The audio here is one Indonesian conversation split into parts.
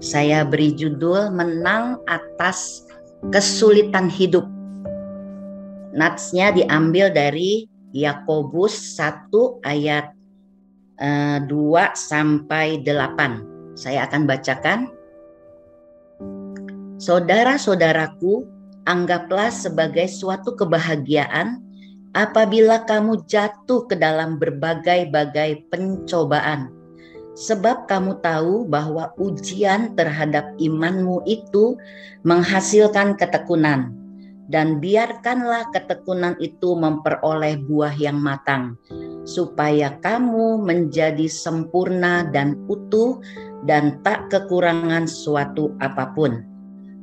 Saya beri judul Menang Atas Kesulitan Hidup. Natsnya diambil dari Yakobus 1 ayat 2 sampai 8. Saya akan bacakan. Saudara-saudaraku, anggaplah sebagai suatu kebahagiaan apabila kamu jatuh ke dalam berbagai-bagai pencobaan. Sebab kamu tahu bahwa ujian terhadap imanmu itu menghasilkan ketekunan. Dan biarkanlah ketekunan itu memperoleh buah yang matang, supaya kamu menjadi sempurna dan utuh dan tak kekurangan suatu apapun.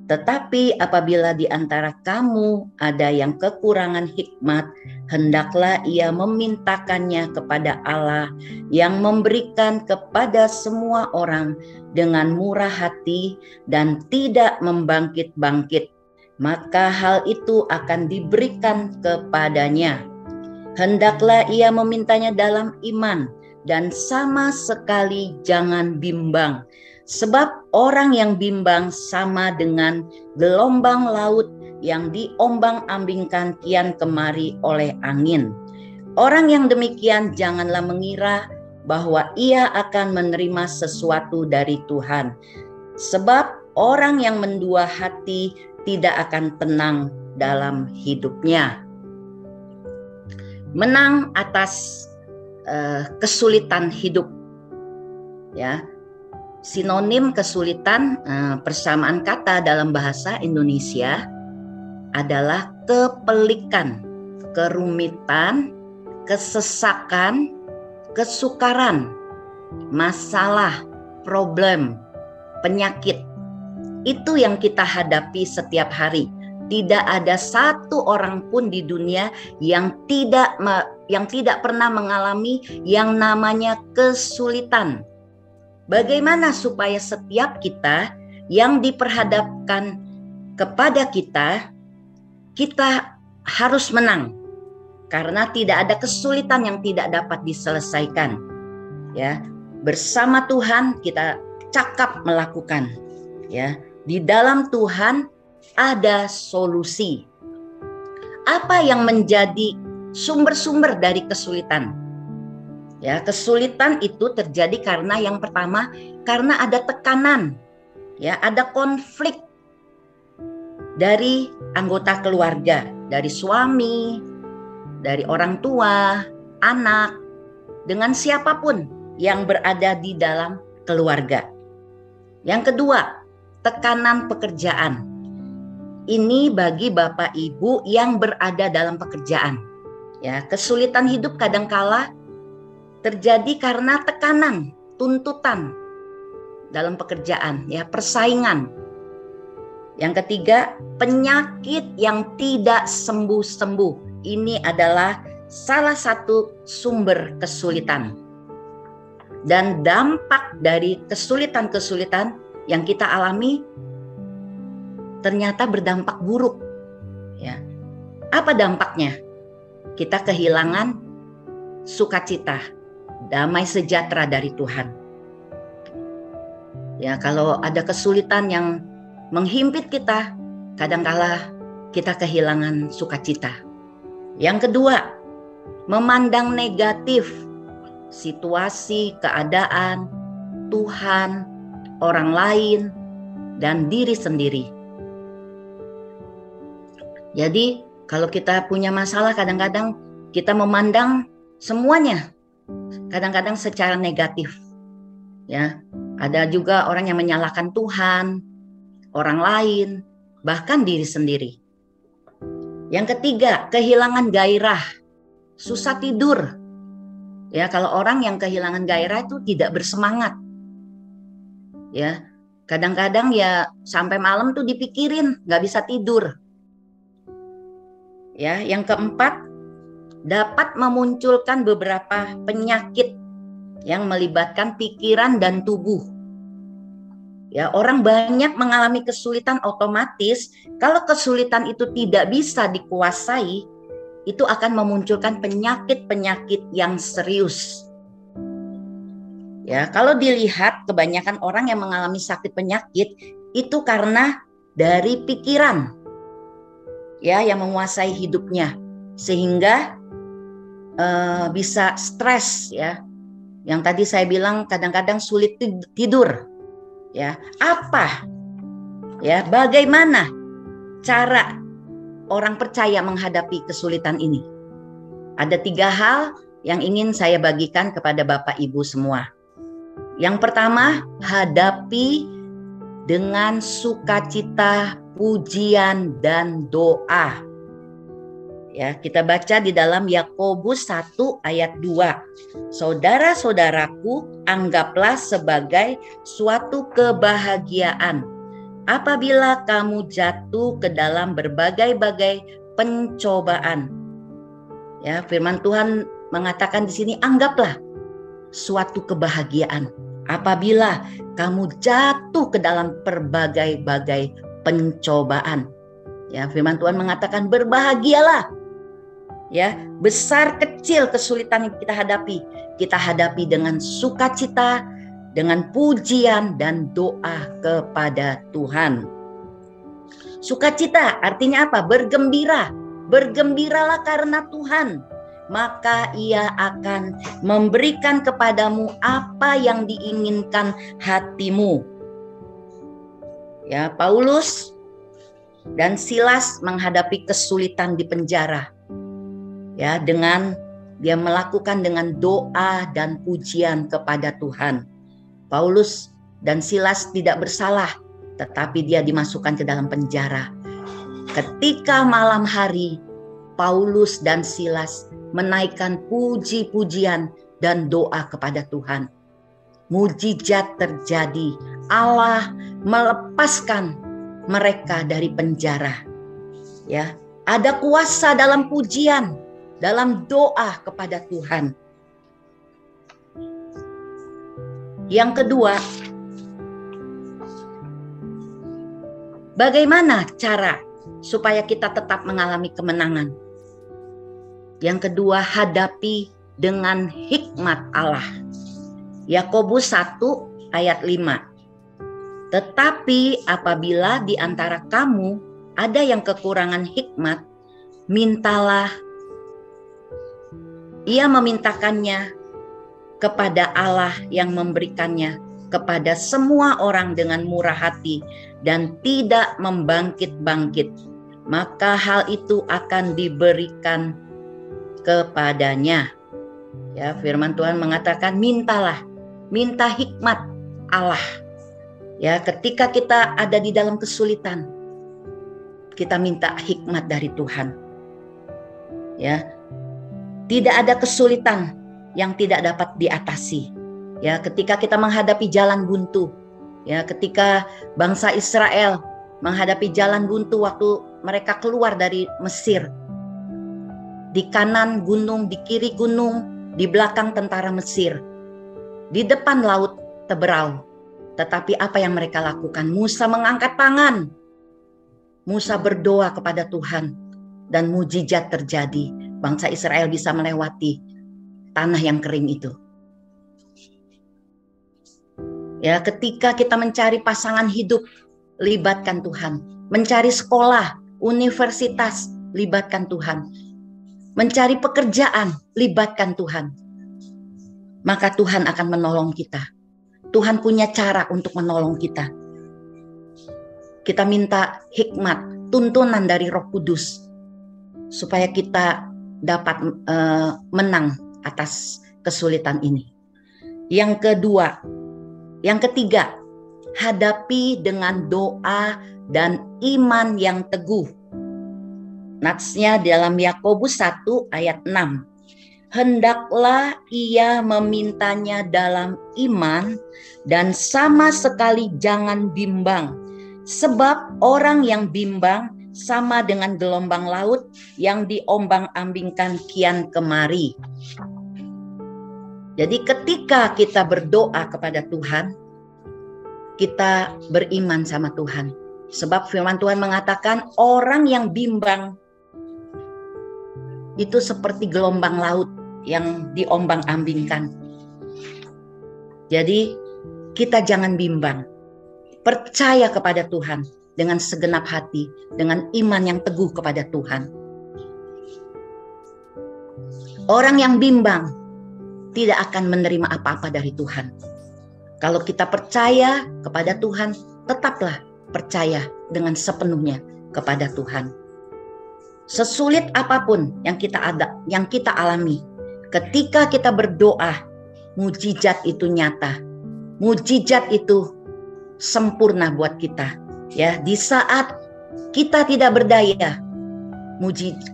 Tetapi apabila di antara kamu ada yang kekurangan hikmat, hendaklah ia memintakannya kepada Allah yang memberikan kepada semua orang dengan murah hati dan tidak membangkit-bangkit. Maka hal itu akan diberikan kepadanya. Hendaklah ia memintanya dalam iman dan sama sekali jangan bimbang. Sebab orang yang bimbang sama dengan gelombang laut yang diombang-ambingkan kian kemari oleh angin. Orang yang demikian janganlah mengira bahwa ia akan menerima sesuatu dari Tuhan. Sebab orang yang mendua hati tidak akan tenang dalam hidupnya. Menang atas kesulitan hidup. Ya. Sinonim kesulitan, persamaan kata dalam bahasa Indonesia adalah kepelikan, kerumitan, kesesakan, kesukaran, masalah, problem, penyakit. Itu yang kita hadapi setiap hari. Tidak ada satu orang pun di dunia yang tidak pernah mengalami yang namanya kesulitan. Bagaimana supaya setiap kita yang diperhadapkan kepada kita harus menang. Karena tidak ada kesulitan yang tidak dapat diselesaikan. Ya, bersama Tuhan kita cakap melakukan. Ya, di dalam Tuhan ada solusi. Apa yang menjadi sumber-sumber dari kesulitan? Ya, kesulitan itu terjadi karena yang pertama, karena ada tekanan, ya, ada konflik dari anggota keluarga, dari suami, dari orang tua, anak, dengan siapapun yang berada di dalam keluarga. Yang kedua, tekanan pekerjaan. Ini bagi Bapak Ibu yang berada dalam pekerjaan. Ya, kesulitan hidup kadangkala terjadi karena tekanan, tuntutan dalam pekerjaan, ya, persaingan. Yang ketiga, penyakit yang tidak sembuh-sembuh. Ini adalah salah satu sumber kesulitan. Dan dampak dari kesulitan-kesulitan yang kita alami ternyata berdampak buruk. Ya. Apa dampaknya? Kita kehilangan sukacita, damai sejahtera dari Tuhan. Ya, kalau ada kesulitan yang menghimpit kita, kadangkala kita kehilangan sukacita. Yang kedua, memandang negatif situasi, keadaan, Tuhan, orang lain, dan diri sendiri. Jadi, kalau kita punya masalah, kadang-kadang kita memandang semuanya kadang-kadang secara negatif. Ya, ada juga orang yang menyalahkan Tuhan, orang lain, bahkan diri sendiri. Yang ketiga, kehilangan gairah, susah tidur. Ya, kalau orang yang kehilangan gairah itu tidak bersemangat. Ya, kadang-kadang ya sampai malam tuh dipikirin, nggak bisa tidur. Ya, yang keempat, dapat memunculkan beberapa penyakit yang melibatkan pikiran dan tubuh. Ya, orang banyak mengalami kesulitan otomatis. Kalau kesulitan itu tidak bisa dikuasai, itu akan memunculkan penyakit-penyakit yang serius. Ya, kalau dilihat kebanyakan orang yang mengalami sakit penyakit itu karena dari pikiran ya yang menguasai hidupnya sehingga bisa stres ya. Yang tadi saya bilang kadang-kadang sulit tidur. Ya, apa? Ya, bagaimana cara orang percaya menghadapi kesulitan ini? Ada 3 hal yang ingin saya bagikan kepada Bapak Ibu semua. Yang pertama, hadapi dengan sukacita, pujian, dan doa. Ya, kita baca di dalam Yakobus 1 ayat 2. Saudara-saudaraku, anggaplah sebagai suatu kebahagiaan apabila kamu jatuh ke dalam berbagai-bagai pencobaan. Ya, firman Tuhan mengatakan di sini, anggaplah suatu kebahagiaan apabila kamu jatuh ke dalam berbagai-bagai pencobaan. Ya, firman Tuhan mengatakan berbahagialah. Ya, besar kecil kesulitan yang kita hadapi dengan sukacita, dengan pujian dan doa kepada Tuhan. Sukacita artinya apa? Bergembira. Bergembiralah karena Tuhan, maka Ia akan memberikan kepadamu apa yang diinginkan hatimu. Ya, Paulus dan Silas menghadapi kesulitan di penjara. Ya, dengan dia melakukan dengan doa dan pujian kepada Tuhan. Paulus dan Silas tidak bersalah, tetapi dia dimasukkan ke dalam penjara. Ketika malam hari, Paulus dan Silas menaikkan puji-pujian dan doa kepada Tuhan. Mujizat terjadi. Allah melepaskan mereka dari penjara. Ya, ada kuasa dalam pujian, dalam doa kepada Tuhan. Yang kedua, bagaimana cara supaya kita tetap mengalami kemenangan? Yang kedua, hadapi dengan hikmat Allah. Yakobus 1 ayat 5. Tetapi apabila di antara kamu ada yang kekurangan hikmat, mintalah. Ia memintakannya kepada Allah yang memberikannya kepada semua orang dengan murah hati dan tidak membangkit-bangkit, maka hal itu akan diberikan kepadanya. Ya, firman Tuhan mengatakan mintalah, minta hikmat Allah. Ya, ketika kita ada di dalam kesulitan, kita minta hikmat dari Tuhan. Ya, tidak ada kesulitan yang tidak dapat diatasi. Ya, ketika kita menghadapi jalan buntu, ya, ketika bangsa Israel menghadapi jalan buntu waktu mereka keluar dari Mesir. Di kanan gunung, di kiri gunung, di belakang tentara Mesir. Di depan laut Teberau. Tetapi apa yang mereka lakukan? Musa mengangkat tangan. Musa berdoa kepada Tuhan dan mujizat terjadi. Bangsa Israel bisa melewati tanah yang kering itu. Ya, ketika kita mencari pasangan hidup, libatkan Tuhan. Mencari sekolah, universitas, libatkan Tuhan. Mencari pekerjaan, libatkan Tuhan. Maka Tuhan akan menolong kita. Tuhan punya cara untuk menolong kita. Kita minta hikmat, tuntunan dari Roh Kudus supaya kita dapat menang atas kesulitan ini. Yang ketiga, hadapi dengan doa dan iman yang teguh. Natsnya dalam Yakobus 1 ayat 6. Hendaklah ia memintanya dalam iman dan sama sekali jangan bimbang. Sebab orang yang bimbang sama dengan gelombang laut yang diombang-ambingkan kian kemari. Jadi ketika kita berdoa kepada Tuhan, kita beriman sama Tuhan. Sebab firman Tuhan mengatakan orang yang bimbang itu seperti gelombang laut yang diombang-ambingkan. Jadi kita jangan bimbang. Percaya kepada Tuhan dengan segenap hati, dengan iman yang teguh kepada Tuhan. Orang yang bimbang tidak akan menerima apa-apa dari Tuhan. Kalau kita percaya kepada Tuhan, tetaplah percaya dengan sepenuhnya kepada Tuhan. Sesulit apapun yang kita alami, ketika kita berdoa, mujizat itu nyata. Mujizat itu sempurna buat kita. Ya, di saat kita tidak berdaya,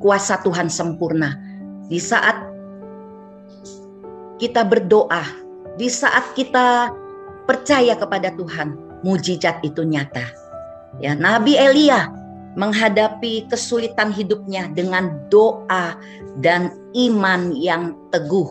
kuasa Tuhan sempurna. Di saat kita berdoa, di saat kita percaya kepada Tuhan, mujizat itu nyata. Ya, Nabi Elia menghadapi kesulitan hidupnya dengan doa dan iman yang teguh.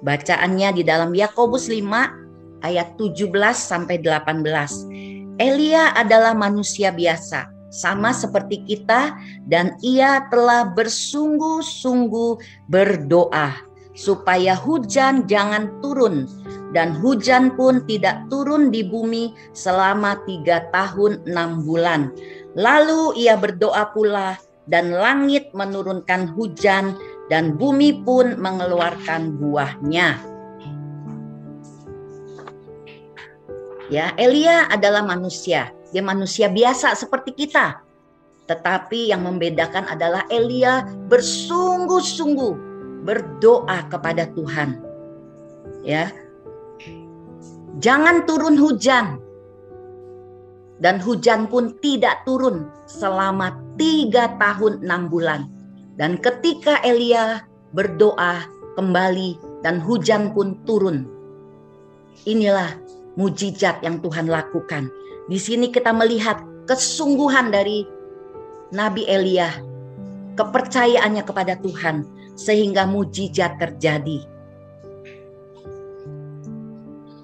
Bacaannya di dalam Yakobus 5 ayat 17 sampai 18. Elia adalah manusia biasa, sama seperti kita, dan ia telah bersungguh-sungguh berdoa supaya hujan jangan turun, dan hujan pun tidak turun di bumi selama 3 tahun 6 bulan. Lalu ia berdoa pula, dan langit menurunkan hujan, dan bumi pun mengeluarkan buahnya. Ya, Elia adalah manusia. Dia manusia biasa seperti kita. Tetapi yang membedakan adalah Elia bersungguh-sungguh berdoa kepada Tuhan. Ya. Jangan turun hujan. Dan hujan pun tidak turun selama 3 tahun 6 bulan. Dan ketika Elia berdoa kembali dan hujan pun turun. Inilah mujizat yang Tuhan lakukan. Di sini kita melihat kesungguhan dari Nabi Elia, kepercayaannya kepada Tuhan sehingga mujizat terjadi.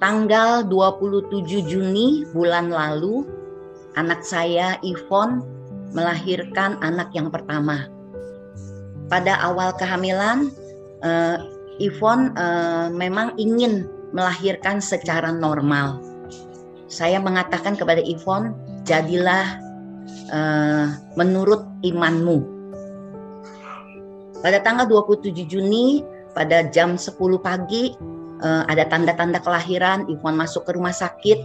Tanggal 27 Juni bulan lalu, anak saya Yvonne melahirkan anak yang pertama. Pada awal kehamilan, Yvonne memang ingin melahirkan secara normal. Saya mengatakan kepada Yvonne, jadilah menurut imanmu. Pada tanggal 27 Juni, pada jam 10 pagi, ada tanda-tanda kelahiran. Yvonne masuk ke rumah sakit,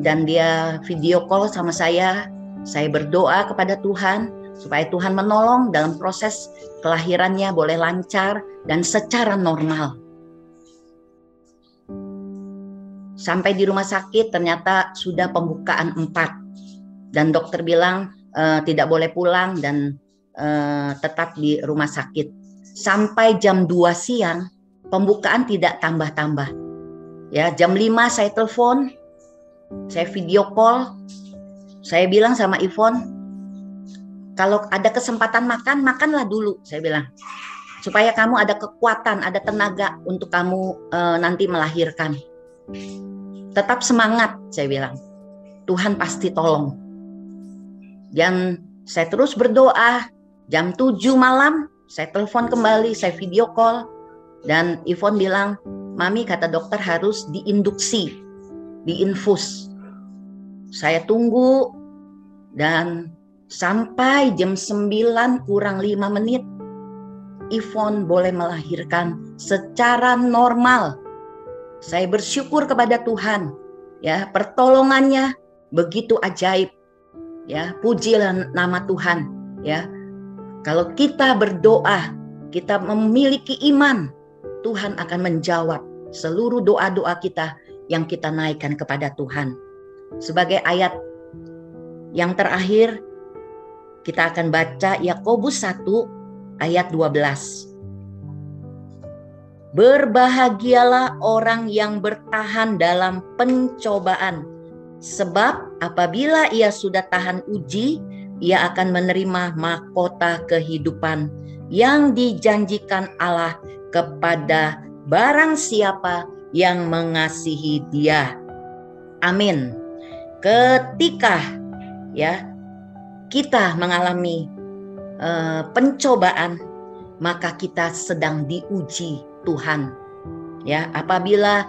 dan dia video call sama saya. Saya berdoa kepada Tuhan, supaya Tuhan menolong dalam proses kelahirannya boleh lancar dan secara normal. Sampai di rumah sakit ternyata sudah pembukaan 4. Dan dokter bilang tidak boleh pulang dan tetap di rumah sakit. Sampai jam 2 siang pembukaan tidak tambah-tambah. Ya, jam 5 saya telepon, saya video call. Saya bilang sama Yvonne, kalau ada kesempatan makan, makanlah dulu, saya bilang. Supaya kamu ada kekuatan, ada tenaga untuk kamu nanti melahirkan. Tetap semangat, saya bilang. Tuhan pasti tolong. Dan saya terus berdoa. Jam 7 malam, saya telepon kembali, saya video call. Dan Yvonne bilang, Mami, kata dokter harus diinduksi, diinfus. Saya tunggu, dan sampai jam 9 kurang 5 menit, Yvonne boleh melahirkan secara normal. Saya bersyukur kepada Tuhan, ya, pertolongannya begitu ajaib, ya, pujilah nama Tuhan, ya. Kalau kita berdoa, kita memiliki iman, Tuhan akan menjawab seluruh doa-doa kita yang kita naikkan kepada Tuhan. Sebagai ayat yang terakhir, kita akan baca Yakobus 1 ayat 12. Berbahagialah orang yang bertahan dalam pencobaan, sebab apabila ia sudah tahan uji, ia akan menerima mahkota kehidupan yang dijanjikan Allah kepada barang siapa yang mengasihi Dia. Amin. Ketika ya kita mengalami pencobaan, maka kita sedang diuji Tuhan. Ya, apabila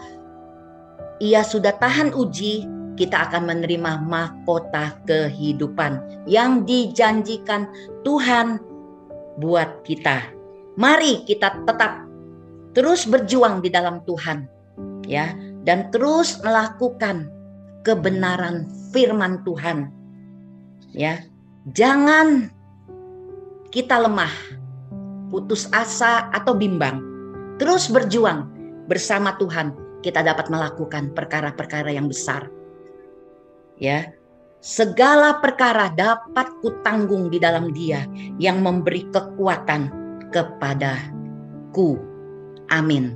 ia sudah tahan uji, kita akan menerima mahkota kehidupan yang dijanjikan Tuhan buat kita. Mari kita tetap terus berjuang di dalam Tuhan, ya, dan terus melakukan kebenaran firman Tuhan, ya. Jangan kita lemah, putus asa atau bimbang. Terus berjuang bersama Tuhan, kita dapat melakukan perkara-perkara yang besar. Ya, segala perkara dapat kutanggung di dalam Dia yang memberi kekuatan kepadaku. Amin.